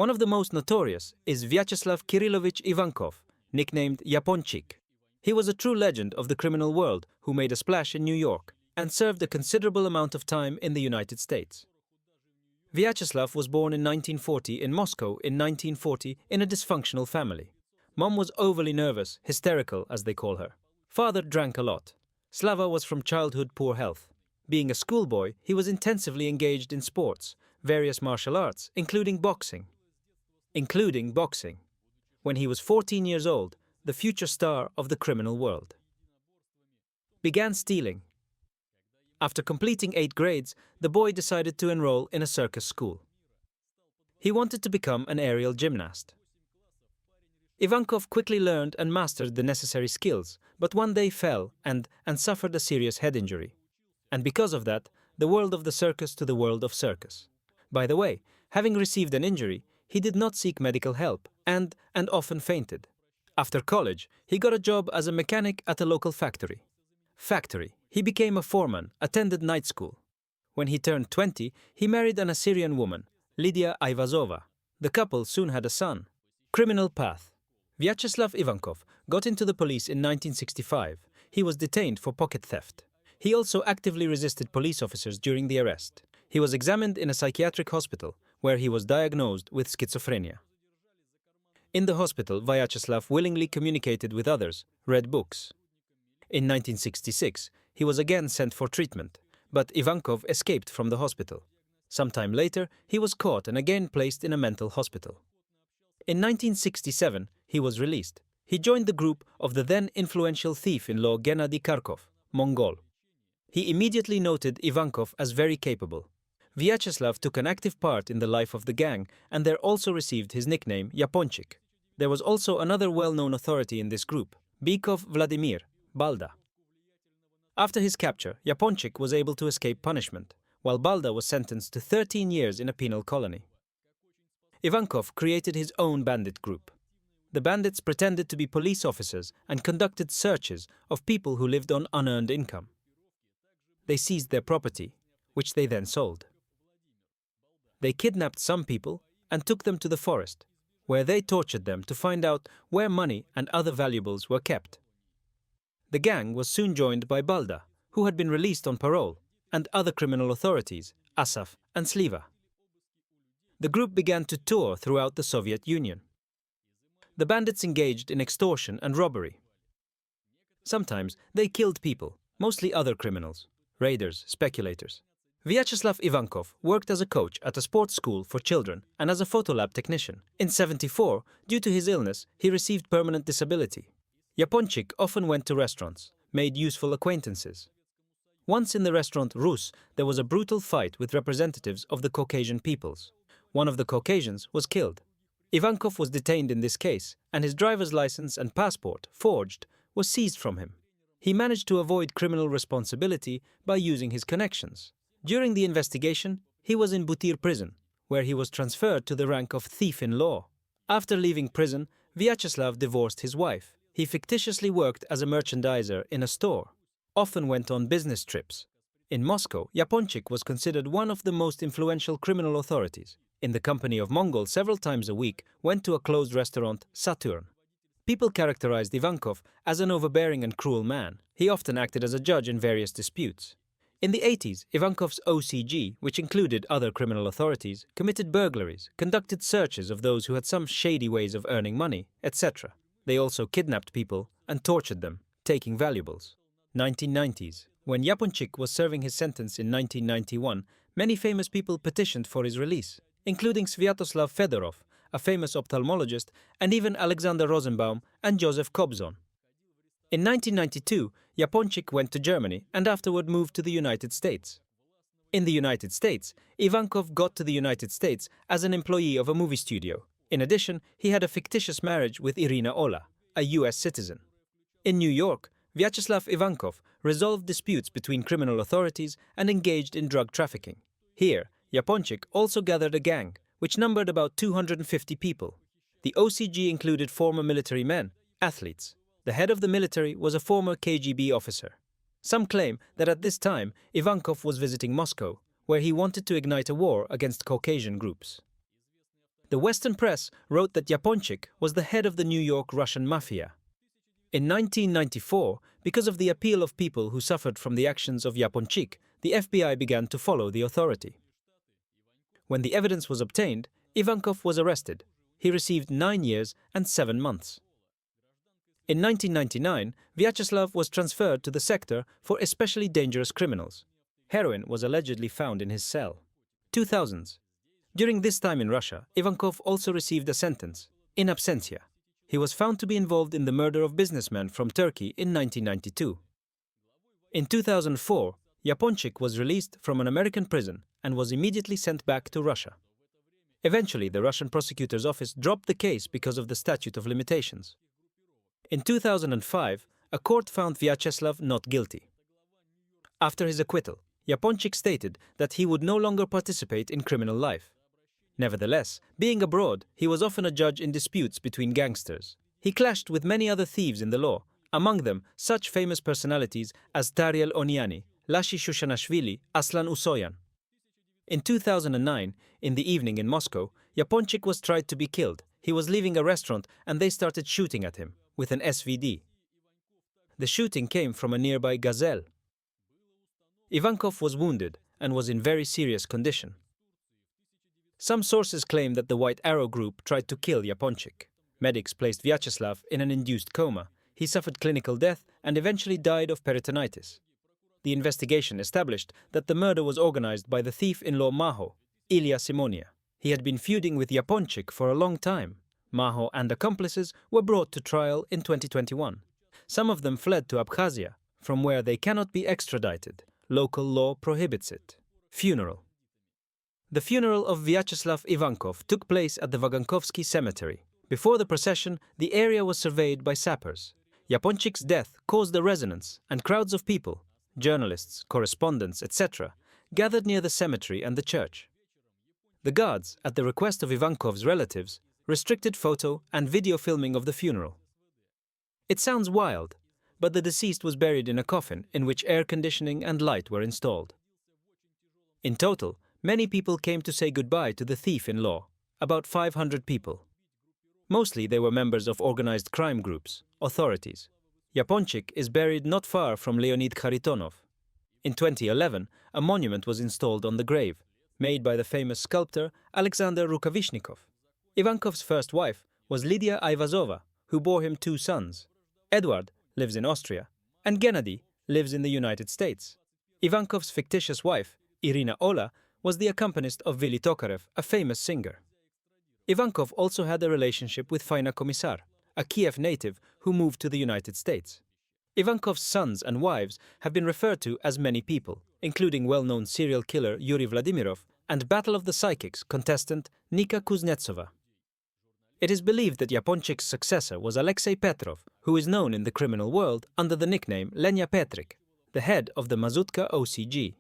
One of the most notorious is Vyacheslav Kirillovich Ivankov, nicknamed Yaponchik. He was a true legend of the criminal world who made a splash in New York and served a considerable amount of time in the United States. Vyacheslav was born in 1940 in Moscow in 1940 in a dysfunctional family. Mom was overly nervous, hysterical as they call her. Father drank a lot. Slava was from childhood poor health. Being a schoolboy, he was intensively engaged in sports, various martial arts, including boxing. When he was 14 years old, the future star of the criminal world began stealing. After completing 8 grades, the boy decided to enroll in a circus school. He wanted to become an aerial gymnast. Ivankov quickly learned and mastered the necessary skills, but one day fell and suffered a serious head injury. And because of that, the world of the circus to the world of circus. By the way, having received an injury, he did not seek medical help and often fainted. After college, he got a job as a mechanic at a local factory. He became a foreman, attended night school. When he turned 20, he married an Assyrian woman, Lydia Ivazova. The couple soon had a son. Criminal path. Vyacheslav Ivankov got into the police in 1965. He was detained for pocket theft. He also actively resisted police officers during the arrest. He was examined in a psychiatric hospital, where he was diagnosed with schizophrenia. In the hospital, Vyacheslav willingly communicated with others, read books. In 1966, he was again sent for treatment, but Ivankov escaped from the hospital. Sometime later, he was caught and again placed in a mental hospital. In 1967, he was released. He joined the group of the then influential thief-in-law Gennady Kharkov, Mongol. He immediately noted Ivankov as very capable. Vyacheslav took an active part in the life of the gang and there also received his nickname Yaponchik. There was also another well-known authority in this group, Bykov Vladimir, Balda. After his capture, Yaponchik was able to escape punishment, while Balda was sentenced to 13 years in a penal colony. Ivankov created his own bandit group. The bandits pretended to be police officers and conducted searches of people who lived on unearned income. They seized their property, which they then sold. They kidnapped some people and took them to the forest, where they tortured them to find out where money and other valuables were kept. The gang was soon joined by Balda, who had been released on parole, and other criminal authorities, Asaf and Sliva. The group began to tour throughout the Soviet Union. The bandits engaged in extortion and robbery. Sometimes they killed people, mostly other criminals, raiders, speculators. Vyacheslav Ivankov worked as a coach at a sports school for children and as a photolab technician. In 1974, due to his illness, he received permanent disability. Yaponchik often went to restaurants, made useful acquaintances. Once in the restaurant Rus, there was a brutal fight with representatives of the Caucasian peoples. One of the Caucasians was killed. Ivankov was detained in this case, and his driver's license and passport, forged, was seized from him. He managed to avoid criminal responsibility by using his connections. During the investigation, he was in Butir prison, where he was transferred to the rank of thief-in-law. After leaving prison, Vyacheslav divorced his wife. He fictitiously worked as a merchandiser in a store, often went on business trips. In Moscow, Yaponchik was considered one of the most influential criminal authorities. In the company of Mongols several times a week, went to a closed restaurant, Saturn. People characterized Ivankov as an overbearing and cruel man. He often acted as a judge in various disputes. In the 80s, Ivankov's OCG, which included other criminal authorities, committed burglaries, conducted searches of those who had some shady ways of earning money, etc. They also kidnapped people and tortured them, taking valuables. 1990s. When Yaponchik was serving his sentence in 1991, many famous people petitioned for his release, including Sviatoslav Fedorov, a famous ophthalmologist, and even Alexander Rosenbaum and Joseph Kobzon. In 1992, Yaponchik went to Germany and afterward moved to the United States. In the United States, Ivankov got to the United States as an employee of a movie studio. In addition, he had a fictitious marriage with Irina Ola, a US citizen. In New York, Vyacheslav Ivankov resolved disputes between criminal authorities and engaged in drug trafficking. Here, Yaponchik also gathered a gang, which numbered about 250 people. The OCG included former military men, athletes. The head of the military was a former KGB officer. Some claim that at this time, Ivankov was visiting Moscow, where he wanted to ignite a war against Caucasian groups. The Western press wrote that Yaponchik was the head of the New York Russian mafia. In 1994, because of the appeal of people who suffered from the actions of Yaponchik, the FBI began to follow the authority. When the evidence was obtained, Ivankov was arrested. He received 9 years and 7 months. In 1999, Vyacheslav was transferred to the sector for especially dangerous criminals. Heroin was allegedly found in his cell. 2000s. During this time in Russia, Ivankov also received a sentence, in absentia. He was found to be involved in the murder of businessmen from Turkey in 1992. In 2004, Yaponchik was released from an American prison and was immediately sent back to Russia. Eventually, the Russian prosecutor's office dropped the case because of the statute of limitations. In 2005, a court found Vyacheslav not guilty. After his acquittal, Yaponchik stated that he would no longer participate in criminal life. Nevertheless, being abroad, he was often a judge in disputes between gangsters. He clashed with many other thieves in the law, among them such famous personalities as Tariel Oniani, Lashi Shushanashvili, Aslan Usoyan. In 2009, in the evening in Moscow, Yaponchik was tried to be killed. He was leaving a restaurant and they started shooting at him with an SVD. The shooting came from a nearby gazelle. Ivankov was wounded and was in very serious condition. Some sources claim that the White Arrow group tried to kill Yaponchik. Medics placed Vyacheslav in an induced coma. He suffered clinical death and eventually died of peritonitis. The investigation established that the murder was organized by the thief-in-law Maho, Ilya Simonia. He had been feuding with Yaponchik for a long time. Maho and accomplices were brought to trial in 2021. Some of them fled to Abkhazia, from where they cannot be extradited. Local law prohibits it. Funeral. The funeral of Vyacheslav Ivankov took place at the Vagankovsky cemetery. Before the procession, the area was surveyed by sappers. Yaponchik's death caused a resonance, and crowds of people, journalists, correspondents, etc., gathered near the cemetery and the church. The guards, at the request of Ivankov's relatives, restricted photo and video filming of the funeral. It sounds wild, but the deceased was buried in a coffin in which air conditioning and light were installed. In total, many people came to say goodbye to the thief-in-law, about 500 people. Mostly they were members of organized crime groups, authorities. Yaponchik is buried not far from Leonid Kharitonov. In 2011, a monument was installed on the grave, made by the famous sculptor Alexander Rukavishnikov. Ivankov's first wife was Lydia Aivazova, who bore him 2 sons. Edward lives in Austria, and Gennady lives in the United States. Ivankov's fictitious wife, Irina Ola, was the accompanist of Vili Tokarev, a famous singer. Ivankov also had a relationship with Faina Komissar, a Kiev native who moved to the United States. Ivankov's sons and wives have been referred to as many people, including well-known serial killer Yuri Vladimirov and Battle of the Psychics contestant Nika Kuznetsova. It is believed that Yaponchik's successor was Alexei Petrov, who is known in the criminal world under the nickname Lenya Petrik, the head of the Mazutka OCG.